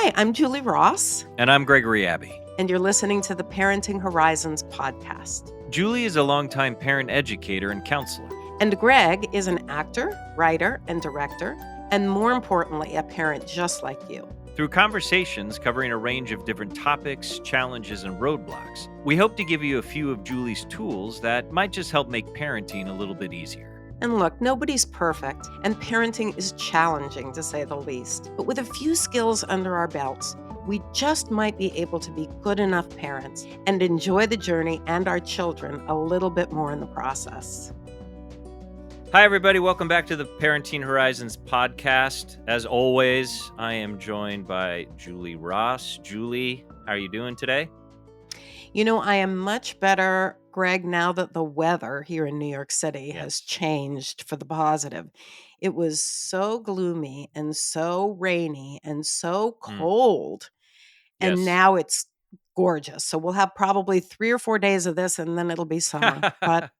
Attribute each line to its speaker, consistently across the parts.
Speaker 1: Hi, I'm Julie Ross,
Speaker 2: And I'm Gregory Abbey.
Speaker 1: and you're listening to the Parenting Horizons podcast.
Speaker 2: Julie is a longtime parent educator and counselor.
Speaker 1: And Greg is an actor, writer, and director, and more importantly, a parent just like you.
Speaker 2: Through conversations covering a range of different topics, challenges, and roadblocks, we hope to give you a few of Julie's tools that might just help make parenting a little bit easier.
Speaker 1: And look, nobody's perfect, and parenting is challenging to say the least. But with a few skills under our belts, we just might be able to be good enough parents and enjoy the journey and our children a little bit more in the process.
Speaker 2: Hi, everybody. Welcome back to the Parenting Horizons podcast. As always, I am joined by Julie Ross. Julie, how are you doing today?
Speaker 1: You know, I am much better, Greg, now that the weather here in New York City has changed for the positive. It was so gloomy and so rainy and so cold, and
Speaker 2: Yes.
Speaker 1: now it's gorgeous. So we'll have probably 3 or 4 days of this, and then it'll be summer. But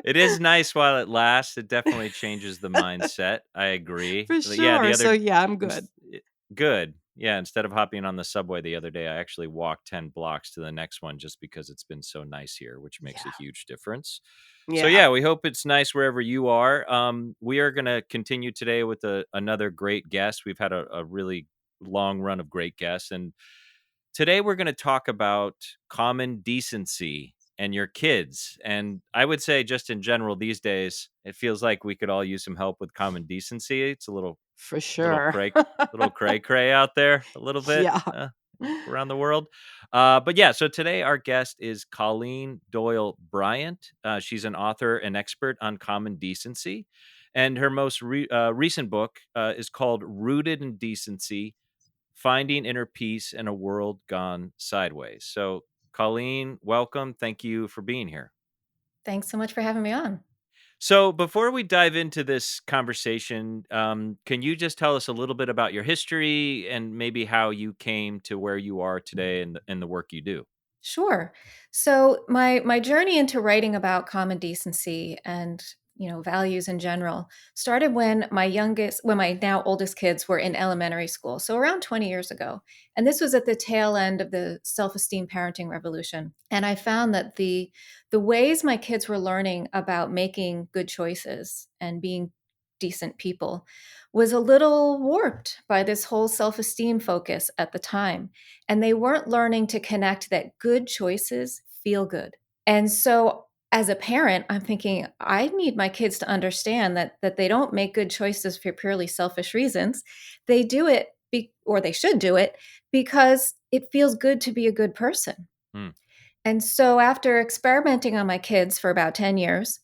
Speaker 2: It is nice while it lasts. It definitely changes the mindset. I agree.
Speaker 1: for
Speaker 2: Yeah,
Speaker 1: sure. So yeah, I'm good.
Speaker 2: good. Yeah, instead of hopping on the subway the other day, I actually walked 10 blocks to the next one just because it's been so nice here, which makes a huge difference. So
Speaker 1: Yeah.
Speaker 2: we hope it's nice wherever you are. We are going to continue today with another great guest. We've had a really long run of great guests, and today we're going to talk about common decency and your kids. And I would say just in general these days, it feels like we could all use some help with common decency. It's a little
Speaker 1: For sure.
Speaker 2: cray out there a little bit
Speaker 1: Yeah.
Speaker 2: around the world. So today our guest is Colleen Doyle Bryant. She's an author and expert on common decency. And her most recent book is called Rooted in Decency, Finding Inner Peace in a World Gone Sideways. So Colleen, welcome. Thank you for being here.
Speaker 3: Thanks so much for having me on.
Speaker 2: So before we dive into this conversation, can you just tell us a little bit about your history and maybe how you came to where you are today and the work you do?
Speaker 3: Sure. So my journey into writing about common decency and values in general started when my now oldest kids were in elementary school, so around 20 years ago. And this was at the tail end of the self-esteem parenting revolution. And I found that the ways my kids were learning about making good choices and being decent people was a little warped by this whole self-esteem focus at the time. And they weren't learning to connect that good choices feel good. And so as a parent, I'm thinking, I need my kids to understand that they don't make good choices for purely selfish reasons. They do it, or they should do it, because it feels good to be a good person. And so after experimenting on my kids for about 10 years,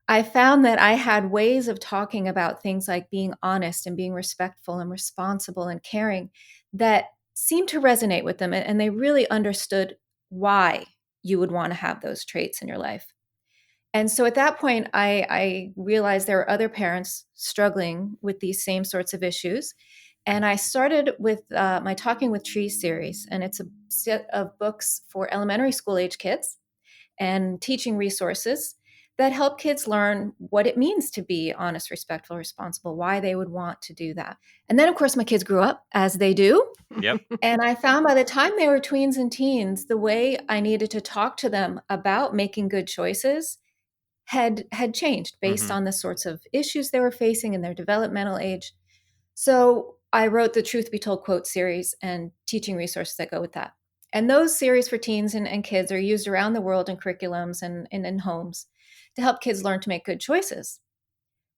Speaker 3: I found that I had ways of talking about things like being honest and being respectful and responsible and caring that seemed to resonate with them. And they really understood why you would want to have those traits in your life. And so at that point, I realized there were other parents struggling with these same sorts of issues. And I started with my Talking with Trees series. And it's a set of books for elementary school age kids and teaching resources that help kids learn what it means to be honest, respectful, responsible, why they would want to do that. And then, of course, my kids grew up, as they do.
Speaker 2: Yep.
Speaker 3: And I found by the time they were tweens and teens, the way I needed to talk to them about making good choices had changed based on the sorts of issues they were facing in their developmental age. So I wrote the Truth Be Told quote series and teaching resources that go with that. And those series for teens and kids are used around the world in curriculums and in homes to help kids learn to make good choices.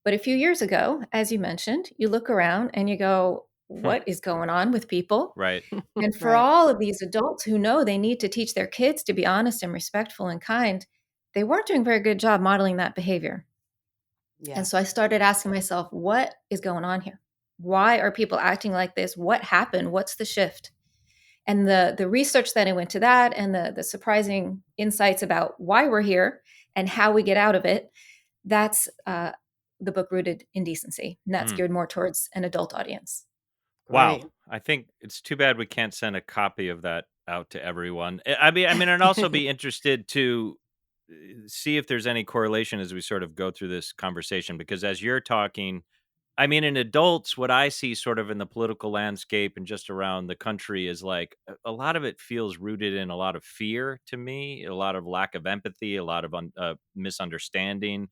Speaker 3: But a few years ago, as you mentioned, you look around and you go, what is going on with people?
Speaker 2: Right.
Speaker 3: And for all of these adults who know they need to teach their kids to be honest and respectful and kind, they weren't doing a very good job modeling that behavior.
Speaker 1: Yeah.
Speaker 3: And so I started asking myself, what is going on here? Why are people acting like this? What happened? What's the shift? And the research that went to that and the surprising insights about why we're here and how we get out of it, that's the book Rooted in Decency. And that's geared more towards an adult audience.
Speaker 2: Wow.
Speaker 1: Great.
Speaker 2: I think it's too bad we can't send a copy of that out to everyone. I mean, I'd also be interested to see if there's any correlation as we sort of go through this conversation, because as you're talking, I mean, in adults, what I see sort of in the political landscape and just around the country is like a lot of it feels rooted in a lot of fear to me, a lot of lack of empathy, a lot of misunderstanding.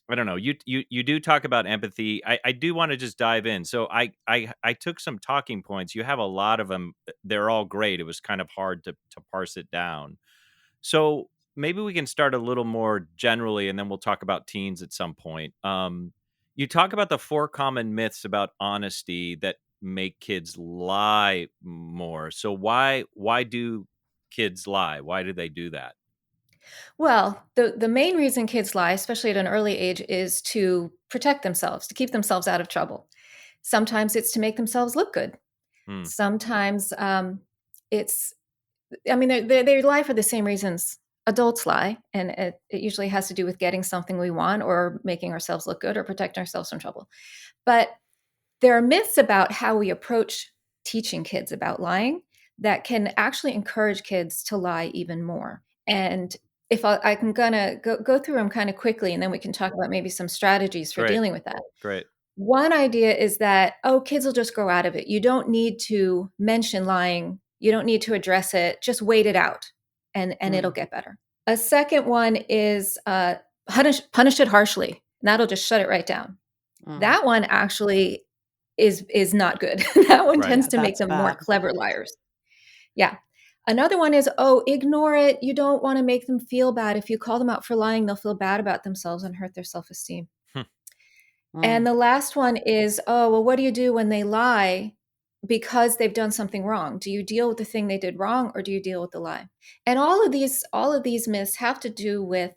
Speaker 2: I don't know. You do talk about empathy. I do want to just dive in. So I took some talking points. You have a lot of them. They're all great. It was kind of hard to parse it down. So maybe we can start a little more generally, and then we'll talk about teens at some point. You talk about the four common myths about honesty that make kids lie more. So why do kids lie? Why do they do that?
Speaker 3: Well, the main reason kids lie, especially at an early age, is to protect themselves, to keep themselves out of trouble. Sometimes it's to make themselves look good.
Speaker 2: Hmm,
Speaker 3: Sometimes it's, I mean, they lie for the same reasons adults lie, and it usually has to do with getting something we want or making ourselves look good or protecting ourselves from trouble. But there are myths about how we approach teaching kids about lying that can actually encourage kids to lie even more. And if I'm gonna go through them kind of quickly, and then we can talk about maybe some strategies for
Speaker 2: great,
Speaker 3: dealing with that.
Speaker 2: great.
Speaker 3: One idea is that, oh, kids will just grow out of it. You don't need to mention lying. You don't need to address it. Just wait it out, and it'll
Speaker 1: Mm,
Speaker 3: get better. A second one is punish it harshly. And that'll just shut it right down.
Speaker 1: mm.
Speaker 3: That one actually is not good. That one
Speaker 2: Right.
Speaker 3: tends
Speaker 1: Yeah,
Speaker 3: to make
Speaker 1: that's
Speaker 3: them more
Speaker 1: bad.
Speaker 3: clever liars. Yeah. Another one is, oh, ignore it. You don't want to make them feel bad. If you call them out for lying, they'll feel bad about themselves and hurt their self-esteem. And
Speaker 1: Mm,
Speaker 3: the last one is, oh, well, what do you do when they lie because they've done something wrong? Do you deal with the thing they did wrong, or do you deal with the lie? And all of these myths have to do with,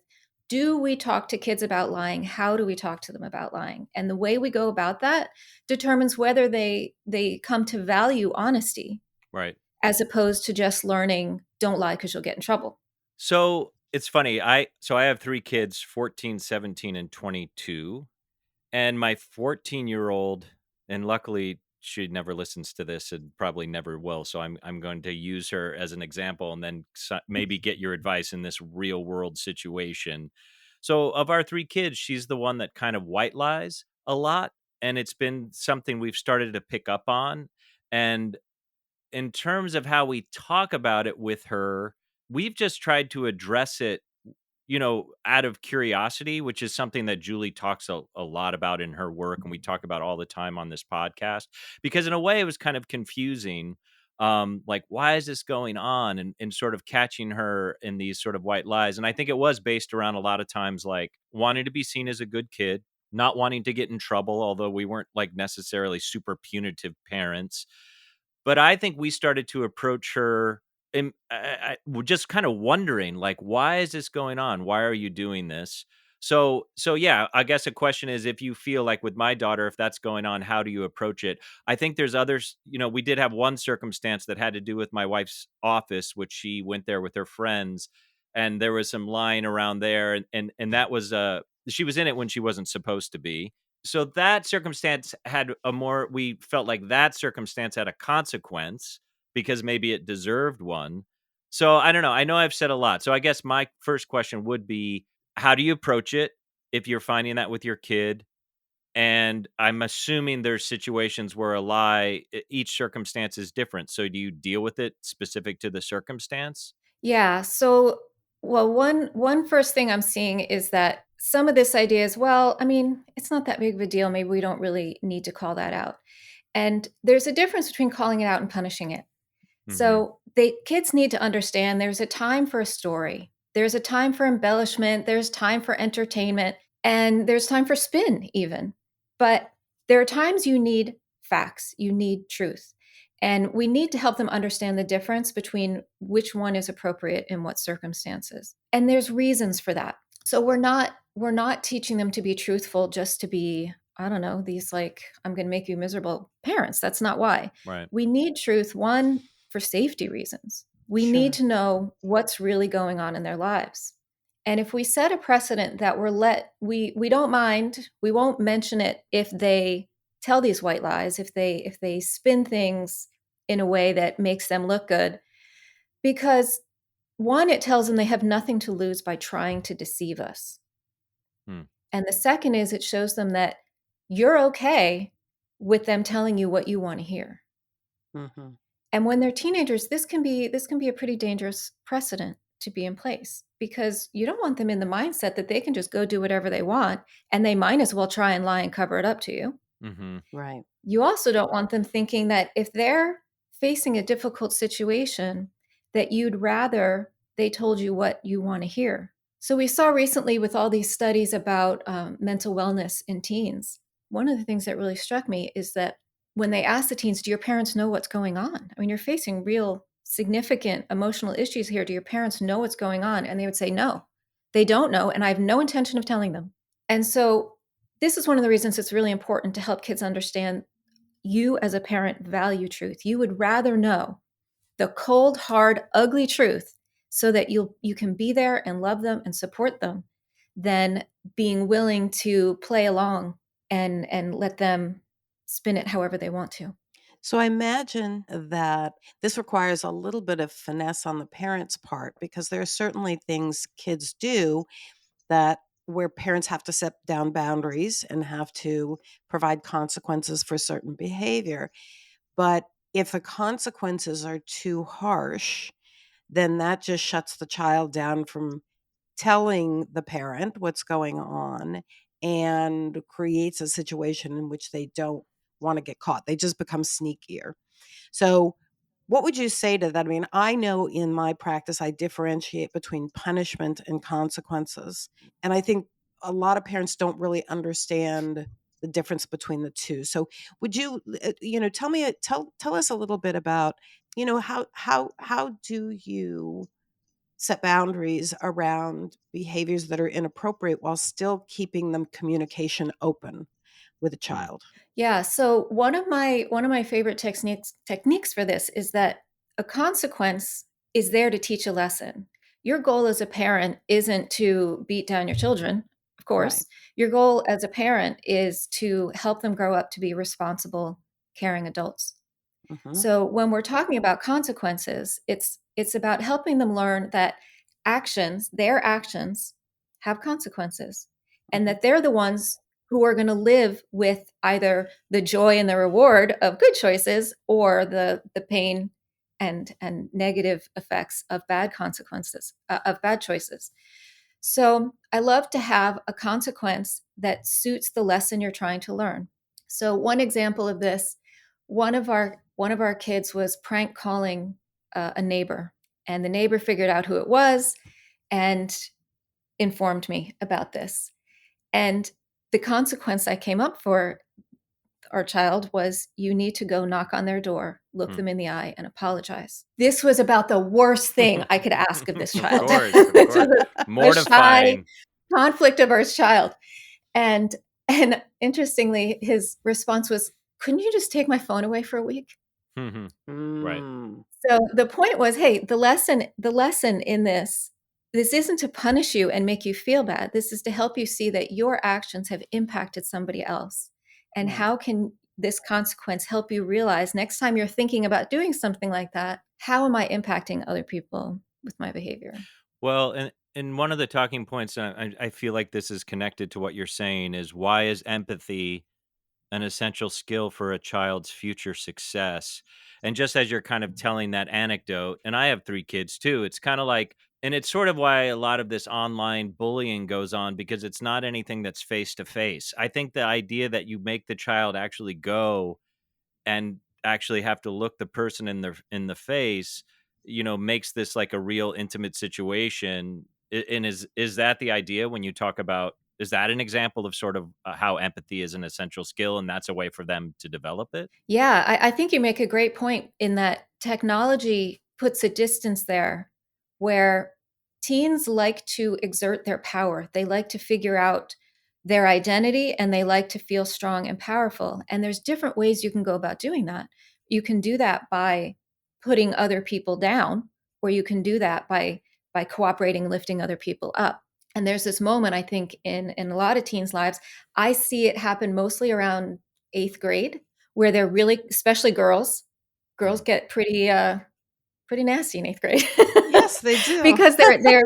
Speaker 3: do we talk to kids about lying? How do we talk to them about lying? And the way we go about that determines whether they come to value honesty
Speaker 2: Right.
Speaker 3: as opposed to just learning don't lie because you'll get in trouble.
Speaker 2: So it's funny. I have three kids, 14, 17, and 22. And my 14-year-old, and luckily she never listens to this and probably never will, so I'm going to use her as an example and then maybe get your advice in this real world situation. So of our three kids, she's the one that kind of white lies a lot, and it's been something we've started to pick up on. And in terms of how we talk about it with her, we've just tried to address it, out of curiosity, which is something that Julie talks a lot about in her work, and we talk about all the time on this podcast. Because in a way, it was kind of confusing. Like, why is this going on? And sort of catching her in these sort of white lies. And I think it was based around a lot of times like wanting to be seen as a good kid, not wanting to get in trouble, although we weren't like necessarily super punitive parents. But I think we started to approach her, and we're just kind of wondering, like, why is this going on? Why are you doing this? So yeah, I guess a question is, if you feel like with my daughter, if that's going on, how do you approach it? I think there's others. We did have one circumstance that had to do with my wife's office, which she went there with her friends, and there was some lying around there, and that was she was in it when she wasn't supposed to be. So that circumstance had a more we felt like that circumstance had a consequence because maybe it deserved one. So I don't know. I know I've said a lot. So I guess my first question would be, how do you approach it if you're finding that with your kid? And I'm assuming there's situations where a lie, each circumstance is different. So do you deal with it specific to the circumstance?
Speaker 3: Yeah. So, well, one first thing I'm seeing is that some of this idea is, well, I mean, it's not that big of a deal. Maybe we don't really need to call that out. And there's a difference between calling it out and punishing it.
Speaker 2: Hmm.
Speaker 3: So they kids need to understand there's a time for a story. There's a time for embellishment, there's time for entertainment, and there's time for spin even. But there are times you need facts, you need truth. And we need to help them understand the difference between which one is appropriate in what circumstances. And there's reasons for that. So we're not teaching them to be truthful just to be, I don't know, these like, I'm going to make you miserable parents. That's not why.
Speaker 2: Right.
Speaker 3: We need truth, one, for safety reasons. We need
Speaker 1: sure.
Speaker 3: to know what's really going on in their lives. And if we set a precedent that we don't mind, we won't mention it if they tell these white lies, if they spin things in a way that makes them look good, because one, it tells them they have nothing to lose by trying to deceive us.
Speaker 2: Hmm.
Speaker 3: And the second is it shows them that you're okay with them telling you what you want to hear.
Speaker 1: Mhm.
Speaker 3: And when they're teenagers, this can be a pretty dangerous precedent to be in place, because you don't want them in the mindset that they can just go do whatever they want and they might as well try and lie and cover it up to you.
Speaker 2: Mhm.
Speaker 1: Right.
Speaker 3: You also don't want them thinking that if they're facing a difficult situation, that you'd rather they told you what you want to hear. So we saw recently with all these studies about mental wellness in teens, one of the things that really struck me is that when they asked the teens, do your parents know what's going on? I mean, you're facing real significant emotional issues here. Do your parents know what's going on? And they would say, no, they don't know. And I have no intention of telling them. And so this is one of the reasons it's really important to help kids understand you as a parent value truth. You would rather know the cold, hard, ugly truth so that you can be there and love them and support them than being willing to play along and let them spin it however they want to.
Speaker 1: So I imagine that this requires a little bit of finesse on the parents' part because there are certainly things kids do that where parents have to set down boundaries and have to provide consequences for certain behavior. But if the consequences are too harsh, then that just shuts the child down from telling the parent what's going on and creates a situation in which they don't want to get caught. They just become sneakier. So, what would you say to that? I mean, I know in my practice, I differentiate between punishment and consequences. And I think a lot of parents don't really understand the difference between the two. So, would you, tell us a little bit about, how do you set boundaries around behaviors that are inappropriate while still keeping them communication open with a
Speaker 2: Mm.
Speaker 1: child?
Speaker 3: Yeah, so one of my favorite techniques for this is that a consequence is there to teach a lesson. Your goal as a parent isn't to beat down your children, of
Speaker 1: Right.
Speaker 3: course. Your goal as a parent is to help them grow up to be responsible, caring adults.
Speaker 1: Hmm.
Speaker 3: So when we're talking about consequences, it's about helping them learn that their actions have consequences, and
Speaker 1: Hmm.
Speaker 3: that they're the ones who are going to live with either the joy and the reward of good choices or the pain and negative effects of bad consequences of bad choices. So I love to have a consequence that suits the lesson you're trying to learn. So one example of this, one of our kids was prank calling a neighbor, and the neighbor figured out who it was and informed me about this. And the consequence I came up for our child was, you need to go knock on their door, look
Speaker 2: Hmm.
Speaker 3: them in the eye, and apologize. This was about the worst thing I could ask of this
Speaker 2: Of
Speaker 3: child.
Speaker 2: course, of
Speaker 3: This was
Speaker 2: course.
Speaker 3: a shy,
Speaker 2: Mortifying.
Speaker 3: conflict averse child. And and interestingly, his response was, couldn't you just take my phone away for a week?
Speaker 2: Mhm. Right.
Speaker 1: Mm.
Speaker 3: So the point was, hey, the lesson in this isn't to punish you and make you feel bad. This is to help you see that your actions have impacted somebody else. And
Speaker 1: Right.
Speaker 3: how can this consequence help you realize next time you're thinking about doing something like that, how am I impacting other people with my behavior?
Speaker 2: Well, and one of the talking points, I feel like this is connected to what you're saying, is why is empathy an essential skill for a child's future success? And just as you're kind of telling that anecdote, and I have 3 kids too, it's kinda like, and it's sort of why a lot of this online bullying goes on, because it's not anything that's face to face. I think the idea that you make the child actually go and actually have to look the person in the face, makes this like a real intimate situation. And is that the idea when you talk about, is that an example of sort of how empathy is an essential skill and that's a way for them to develop it?
Speaker 3: Yeah, I think you make a great point in that technology puts a distance there where teens like to exert their power. They like to figure out their identity and they like to feel strong and powerful. And there's different ways you can go about doing that. You can do that by putting other people down, or you can do that by cooperating, lifting other people up. And there's this moment, I think, in a lot of teens' lives. I see it happen mostly around eighth grade, where they're really, especially girls
Speaker 2: Mhm.
Speaker 3: get pretty nasty in eighth grade
Speaker 1: Yes, they do.
Speaker 3: because they're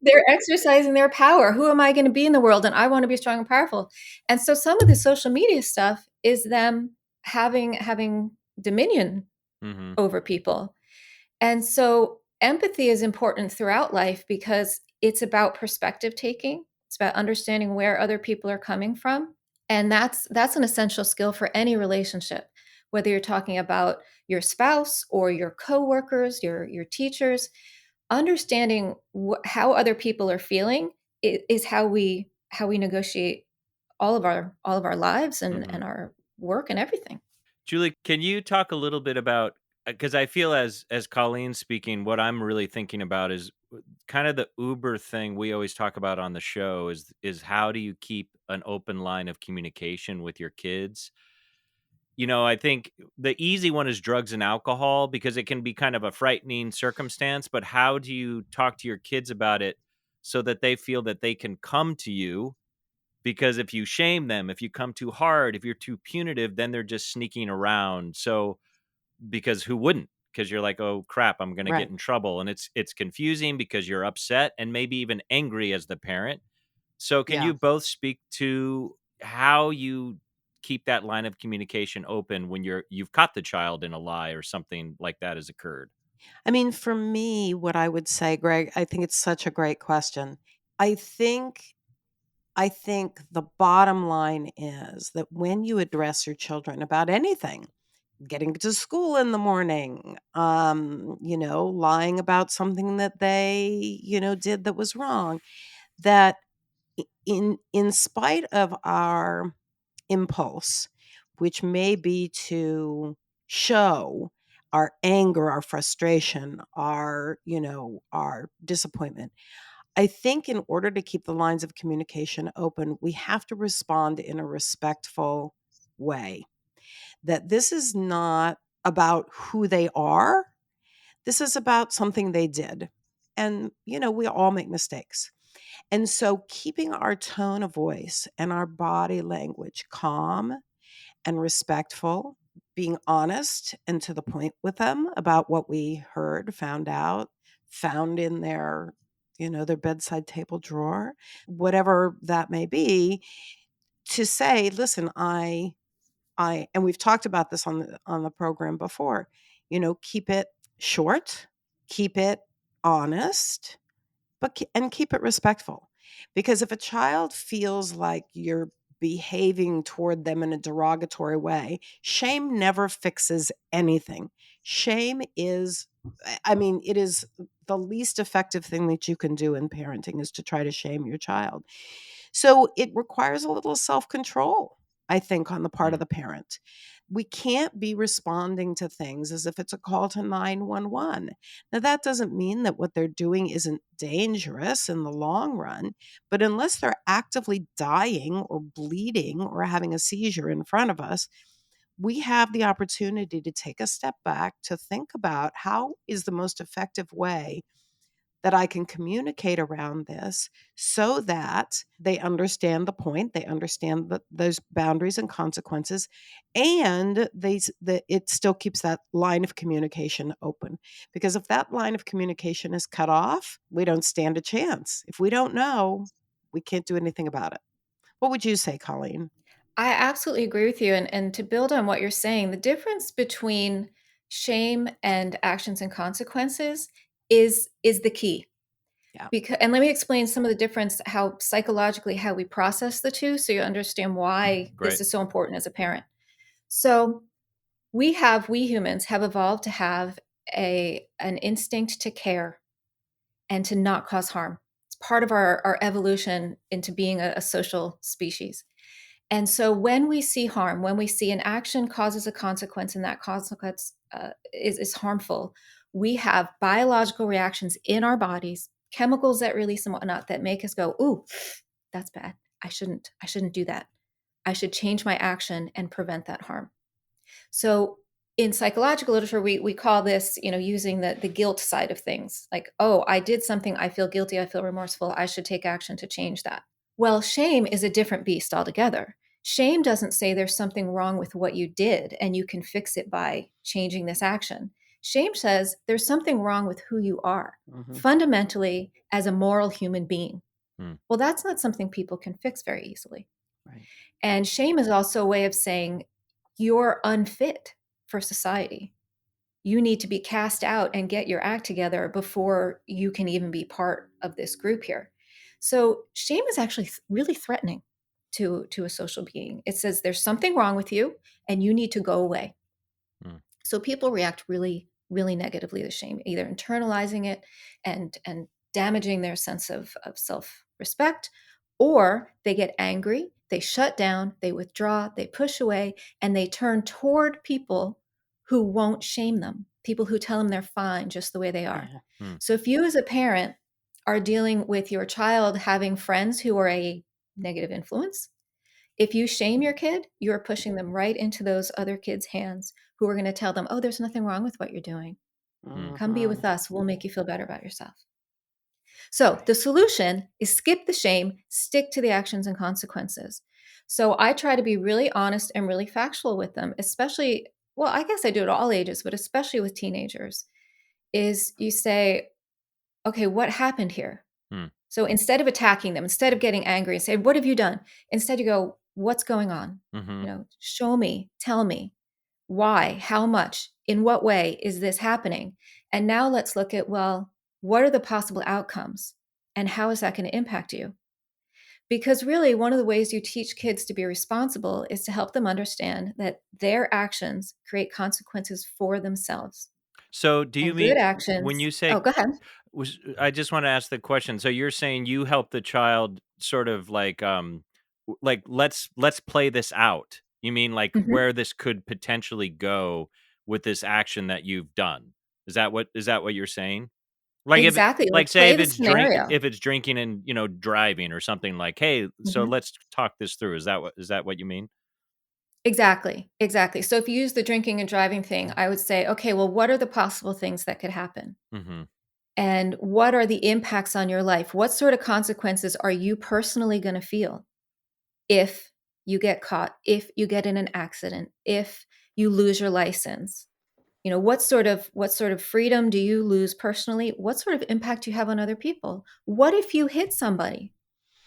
Speaker 3: They're exercising their power. Who am I going to be in the world? And I want to be strong and powerful. And so some of the social media stuff is them having dominion
Speaker 2: Mhm.
Speaker 3: over people. And so empathy is important throughout life because it's about perspective taking. It's about understanding where other people are coming from. And that's an essential skill for any relationship, whether you're talking about your spouse or your coworkers, your teachers. Understanding how other people are feeling is how we negotiate all of our lives and
Speaker 2: Mhm.
Speaker 3: our work and everything.
Speaker 2: Julie, can you talk a little bit about, because I feel as Colleen speaking, what I'm really thinking about is kind of the Uber thing we always talk about on the show is how do you keep an open line of communication with your kids? I think the easy one is drugs and alcohol because it can be kind of a frightening circumstance, but how do you talk to your kids about it so that they feel that they can come to you? Because if you shame them, if you come too hard, if you're too punitive, then they're just sneaking around. So because who wouldn't? Because you're like, "Oh crap, I'm going to get
Speaker 1: Right.
Speaker 2: in trouble." And it's confusing because you're upset and maybe even angry as the parent. So can
Speaker 1: Yeah.
Speaker 2: you both speak to how you keep that line of communication open when you've caught the child in a lie or something like that has occurred?
Speaker 1: I mean, for me, what I would say, Greg, I think it's such a great question. I think I think the bottom line is that when you address your children about anything, getting to school in the morning, lying about something that they, did that was wrong, that in spite of our impulse, which may be to show our anger, our frustration, our disappointment. I think in order to keep the lines of communication open, we have to respond in a respectful way. That this is not about who they are. This is about something they did. And, we all make mistakes. And so keeping our tone of voice and our body language calm and respectful, being honest and to the point with them about what we heard, found out, found in their bedside table drawer, whatever that may be, to say, listen, and we've talked about this on the program before, keep it short, keep it honest, and keep it respectful. Because if a child feels like you're behaving toward them in a derogatory way, shame never fixes anything. Shame is I mean, it is the least effective thing that you can do in parenting is to try to shame your child. So it requires a little self-control, I think, on the part of
Speaker 2: Mm,
Speaker 1: the parent. We can't be responding to things as if it's a call to 911. Now, that doesn't mean that what they're doing isn't dangerous in the long run, but unless they're actively dying or bleeding or having a seizure in front of us, we have the opportunity to take a step back to think about how is the most effective way that I can communicate around this so that they understand the point, they understand those boundaries and consequences, and that it still keeps that line of communication open. Because if that line of communication is cut off, we don't stand a chance. If we don't know, we can't do anything about it. What would you say, Colleen?
Speaker 3: I absolutely agree with you. And to build on what you're saying, the difference between shame and actions and consequences is the key.
Speaker 1: Yeah.
Speaker 3: Because and let me explain some of the difference, how psychologically how we process the two, so you understand why this
Speaker 2: great.
Speaker 3: is so important as a parent. So we humans have evolved to have an instinct to care and to not cause harm. It's part of our evolution into being a social species. And so when we see harm, when we see an action causes a consequence and that consequence is harmful, we have biological reactions in our bodies, chemicals that release and whatnot that make us go, "Ooh, that's bad. I shouldn't do that. I should change my action and prevent that harm." So in psychological literature, we call this, using the guilt side of things. Like, oh, I did something, I feel guilty, I feel remorseful, I should take action to change that. Well, shame is a different beast altogether. Shame doesn't say there's something wrong with what you did and you can fix it by changing this action. Shame says there's something wrong with who you are,
Speaker 1: Mhm.
Speaker 3: fundamentally, as a moral human being.
Speaker 2: Mm,
Speaker 3: Well, that's not something people can fix very easily.
Speaker 1: Right.
Speaker 3: And shame is also a way of saying you're unfit for society. You need to be cast out and get your act together before you can even be part of this group here. So shame is actually really threatening to a social being. It says there's something wrong with you and you need to go away.
Speaker 2: mm.
Speaker 3: So people react really, really negatively to shame, either internalizing it and damaging their sense of self-respect, or they get angry, they shut down, they withdraw, they push away, and they turn toward people who won't shame them, people who tell them they're fine just the way they are.
Speaker 1: Yeah.
Speaker 2: Mm.
Speaker 3: So if you as a parent are dealing with your child having friends who are a negative influence, if you shame your kid, you're pushing them right into those other kids' hands who are going to tell them, oh, there's nothing wrong with what you're doing.
Speaker 2: Mm.
Speaker 3: Come be
Speaker 1: Mhm.
Speaker 3: with us. We'll make you feel better about yourself. So
Speaker 1: Right.
Speaker 3: the solution is skip the shame, stick to the actions and consequences. So I try to be really honest and really factual with them, especially, well, I guess I do it at all ages, but especially with teenagers, is you say, okay, what happened here?
Speaker 2: Mm.
Speaker 3: So instead of attacking them, instead of getting angry and say, "What have you done?" Instead you go, "What's going on?
Speaker 2: Mhm.
Speaker 3: Show me, tell me. Why? How much? In what way is this happening?" And now let's look at, well, what are the possible outcomes? And how is that going to impact you? Because really, one of the ways you teach kids to be responsible is to help them understand that their actions create consequences for themselves.
Speaker 2: So, do you
Speaker 3: And good
Speaker 2: mean when
Speaker 3: actions,
Speaker 2: you
Speaker 3: oh,
Speaker 2: say
Speaker 3: go ahead.
Speaker 2: was I just wanna ask the question, so you're saying you help the child sort of like, let's play this out. You mean, like,
Speaker 3: Mhm.
Speaker 2: where this could potentially go with this action that you've done? Is that what you're saying? Like, if it
Speaker 3: Exactly.
Speaker 2: like,
Speaker 3: Like
Speaker 2: say
Speaker 3: play the scenario.
Speaker 2: if it's drinking and, driving or something like, "Hey, so
Speaker 3: Mhm.
Speaker 2: let's talk this through." Is that what you mean?
Speaker 3: Exactly, exactly. So if you use the drinking and driving thing, I would say, okay, well, what are the possible things that could happen?
Speaker 2: Mhm.
Speaker 3: And what are the impacts on your life? What sort of consequences are you personally going to feel if you get caught, if you get in an accident, if you lose your license? What sort of freedom do you lose personally? What sort of impact do you have on other people? What if you hit somebody?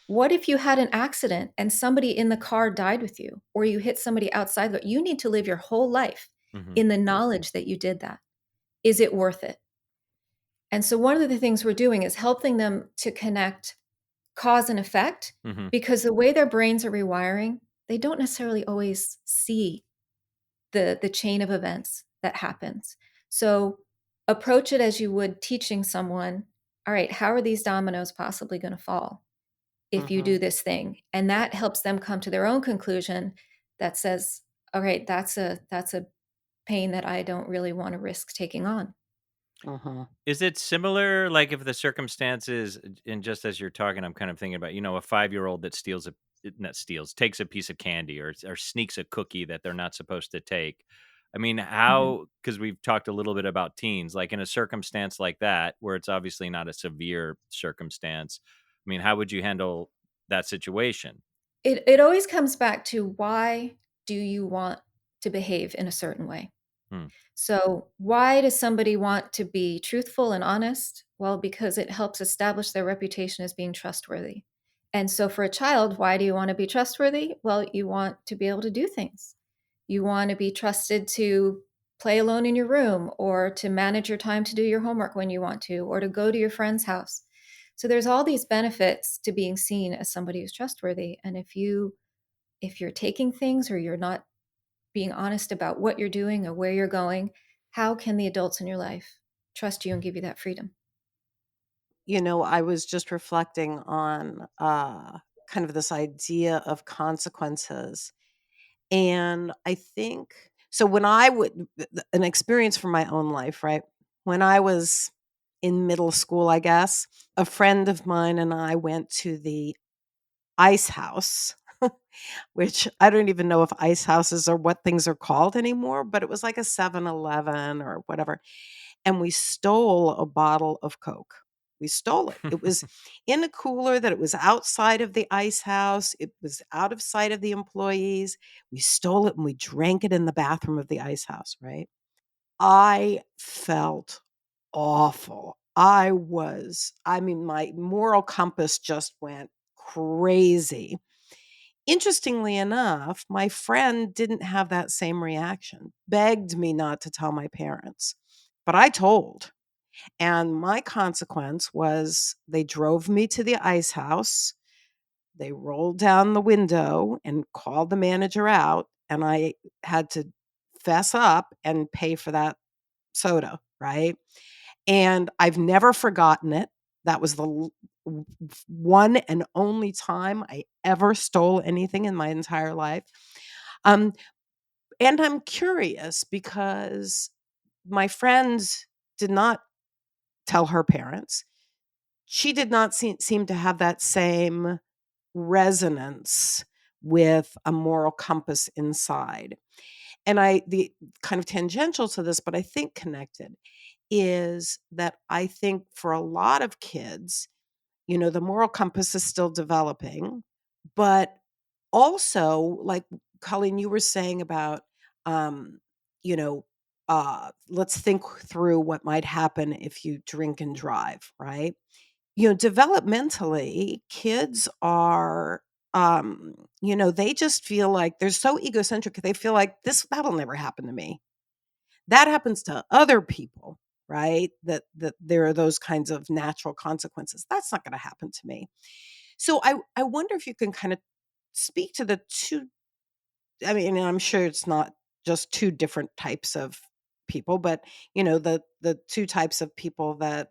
Speaker 3: What if you had an accident and somebody in the car died with you, or you hit somebody outside? You need to live your whole life
Speaker 2: Mhm.
Speaker 3: in the knowledge that you did that. Is it worth it? And so, one of the things we're doing is helping them to connect cause and effect,
Speaker 2: Mhm.
Speaker 3: because the way their brains are rewiring, they don't necessarily always see the chain of events that happens. So, approach it as you would teaching someone, all right, how are these dominoes possibly going to fall if you do
Speaker 1: Mhm.
Speaker 3: this thing? And that helps them come to their own conclusion that says, all right, that's a pain that I don't really want to risk taking on.
Speaker 1: Mhm.
Speaker 2: Is it similar, like, if the circumstances and just as you're talking, I'm kind of thinking about, a five-year-old that steals a not steals, takes a piece of candy or sneaks a cookie that they're not supposed to take. I mean,
Speaker 3: Mhm.
Speaker 2: how? Because 'cause we've talked a little bit about teens, like, in a circumstance like that, where it's obviously not a severe circumstance, I mean, how would you handle that situation?
Speaker 3: It always comes back to, why do you want to behave in a certain way?
Speaker 2: Hmm,
Speaker 3: So, why does somebody want to be truthful and honest? Well, because it helps establish their reputation as being trustworthy. And so, for a child, why do you want to be trustworthy? Well, you want to be able to do things. You want to be trusted to play alone in your room, or to manage your time to do your homework when you want to, or to go to your friend's house. So there's all these benefits to being seen as somebody who's trustworthy. And if you're taking things, or you're not being honest about what you're doing or where you're going, how can the adults in your life trust you and give you that freedom?
Speaker 1: I was just reflecting on kind of this idea of consequences. And I think so when I would an experience from my own life, right? When I was in middle school, I guess, a friend of mine and I went to the ice house, which I don't even know if ice houses are what things are called anymore, but it was like a 7-Eleven or whatever, and we stole a bottle of Coke. We stole it. It was in a cooler that it was outside of the ice house. It was out of sight of the employees. We stole it and we drank it in the bathroom of the ice house, right? I felt awful. I mean, my moral compass just went crazy. Interestingly enough, my friend didn't have that same reaction, begged me not to tell my parents, but I told. And my consequence was they drove me to the ice house. They rolled down the window and called the manager out, and I had to fess up and pay for that soda, right? And I've never forgotten it. That was the one and only time I ever stole anything in my entire life. Um, and I'm curious because my friend did not tell her parents. She did not seem to have that same resonance with a moral compass inside. And the kind of tangential to this, but I think connected, is that I think for a lot of kids, the moral compass is still developing, but also, like Colleen, you were saying about, um, you know, let's think through what might happen if you drink and drive, right? Developmentally, kids are, they just feel like they're so egocentric. They feel like that'll never happen to me. That happens to other people, right? That there are those kinds of natural consequences. That's not going to happen to me. So I wonder if you can kind of speak to the two. I mean, and I'm sure it's not just two different types of people, but the two types of people that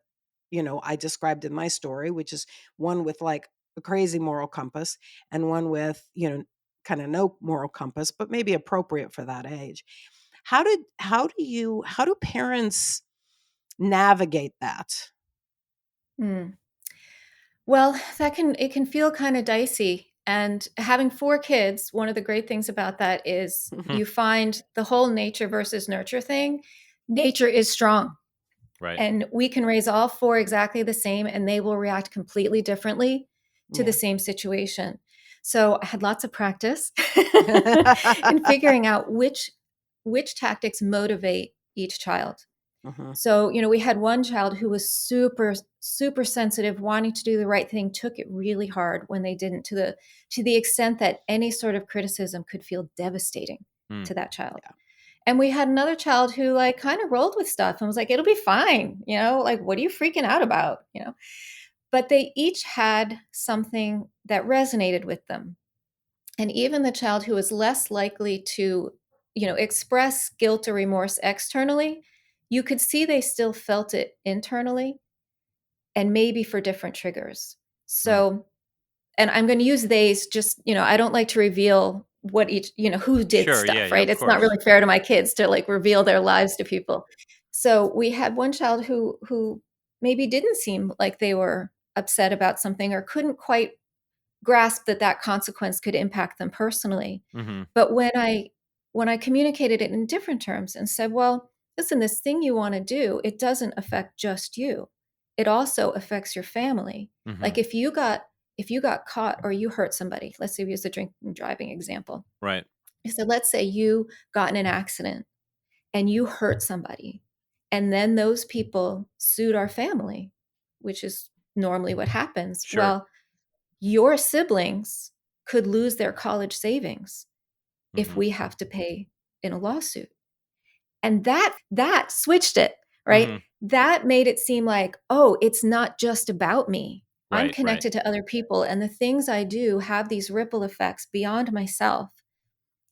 Speaker 1: I described in my story, which is one with like a crazy moral compass and one with kind of no moral compass, but maybe appropriate for that age. How do parents navigate that?
Speaker 3: Hmm. Well, it can feel kind of dicey. And having four kids, one of the great things about that is you find the whole nature versus nurture thing. Nature is strong,
Speaker 2: Right.
Speaker 3: and we can raise all four exactly the same, and they will react completely differently to the
Speaker 1: Yeah.
Speaker 3: same situation. So I had lots of practice in figuring out which tactics motivate each child.
Speaker 1: Mhm.
Speaker 3: So, we had one child who was super, super sensitive, wanting to do the right thing, took it really hard when they didn't, to the extent that any sort of criticism could feel devastating
Speaker 2: Mm.
Speaker 3: to that child.
Speaker 1: Yeah.
Speaker 3: And we had another child who like kind of rolled with stuff and was like, it'll be fine, like what are you freaking out about? But they each had something that resonated with them. And even the child who was less likely to, express guilt or remorse externally, you could see they still felt it internally and maybe for different triggers.
Speaker 2: Mm.
Speaker 3: So, and I'm going to use they's just, I don't like to reveal what each, who did
Speaker 2: Sure. Yeah.
Speaker 3: stuff,
Speaker 2: Yeah.
Speaker 3: right?
Speaker 2: Of
Speaker 3: It's not
Speaker 2: course.
Speaker 3: really fair to my kids to like reveal their lives to people. So we had one child who maybe didn't seem like they were upset about something or couldn't quite grasp that that consequence could impact them personally.
Speaker 2: Hmm.
Speaker 3: But when I communicated it in different terms and said, well, listen, this thing you want to do, it doesn't affect just you. It also affects your family.
Speaker 2: Hmm.
Speaker 3: Like if you got caught or you hurt somebody, let's say we use the drinking and driving example.
Speaker 2: Right.
Speaker 3: I said, let's say you got in an accident and you hurt somebody, and then those people sued our family, which is normally what happens.
Speaker 2: Sure.
Speaker 3: Well, your siblings could lose their college savings if
Speaker 2: Hmm.
Speaker 3: we have to pay in a lawsuit. And that switched it, right?
Speaker 2: Hmm.
Speaker 3: That made it seem like, oh, it's not just about me. I'm
Speaker 2: Right. Right.
Speaker 3: connected to other people, and the things I do have these ripple effects beyond myself.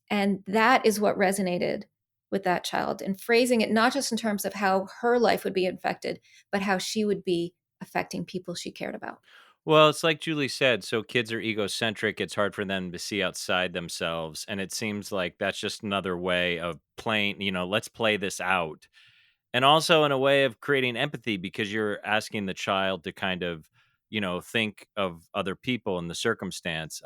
Speaker 3: And that is what resonated with that child, and phrasing it not just in terms of how her life would be infected, but how she would be affecting people she cared about.
Speaker 2: Well, it's like Julie said. So kids are egocentric. It's hard for them to see outside themselves. And it seems like that's just another way of playing, let's play this out. And also in a way of creating empathy because you're asking the child to kind of, think of other people in the circumstance.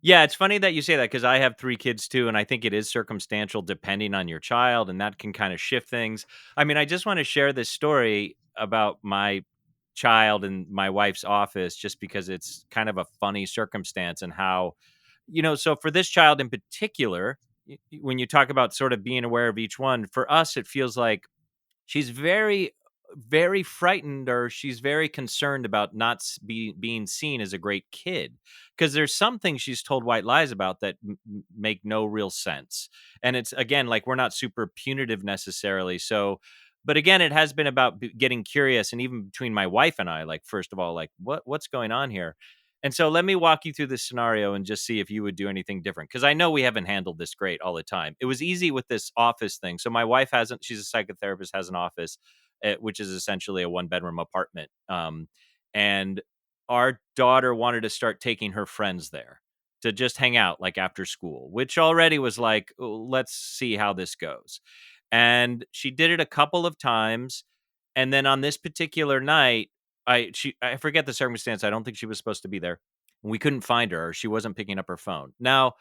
Speaker 2: Yeah, it's funny that you say that because I have 3 kids too, and I think it is circumstantial depending on your child, and that can kinda shift things. I mean, I just wanna share this story about my child in my wife's office just because it's kind of a funny circumstance and how so for this child in particular, when you talk about sort of being aware of each one, for us, it feels like she's very frightened, or she's very concerned about not being seen as a great kid, because there's some things she's told white lies about that make no real sense. And it's, again, like, we're not super punitive necessarily. So, but again, it has been about getting curious, and even between my wife and I, like, first of all, like, what's going on here? And so let me walk you through this scenario and just see if you would do anything different, because I know we haven't handled this great all the time. It was easy with this office thing. So my wife hasn't, she's a psychotherapist, has an office, which is essentially a one-bedroom apartment. And our daughter wanted to start taking her friends there to just hang out, like, after school, which already was like, "Oh, let's see how this goes." And she did it a couple of times. And then on this particular night, I forget the circumstance. I don't think she was supposed to be there. We couldn't find her, or she wasn't picking up her phone. Now,